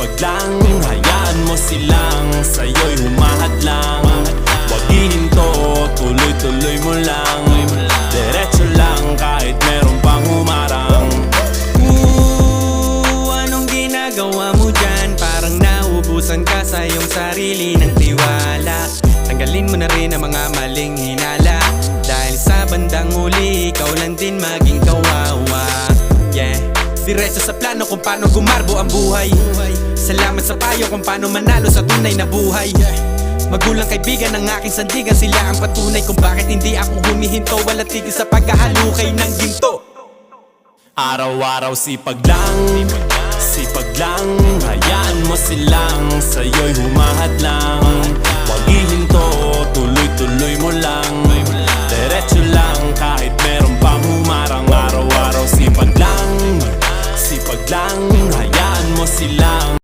sipag lang, hayaan mo silang sa'yo'y humahadlang. Huwag hihinto, tuloy-tuloy mo lang. Diretso lang kahit meron pang humarang. Anong ginagawa mo dyan? Parang naubusan ka sa iyong sarili ng tiwala. Tanggalin mo na rin ang mga maling hinala, dahil sa bandang huli ikaw lang din maging kawawa. Yeah, diretso sa plano kung paano gumarbo ang buhay. Salamat sa payo kung paano manalo sa tunay na buhay. Magulang kaibigan ng aking sandigan, sila ang patunay kung bakit hindi ako humihinto. Walang tigil sa pagkahalukay ng ginto. Araw-araw sipag lang, hayaan mo silang sa'yo'y humahadlang.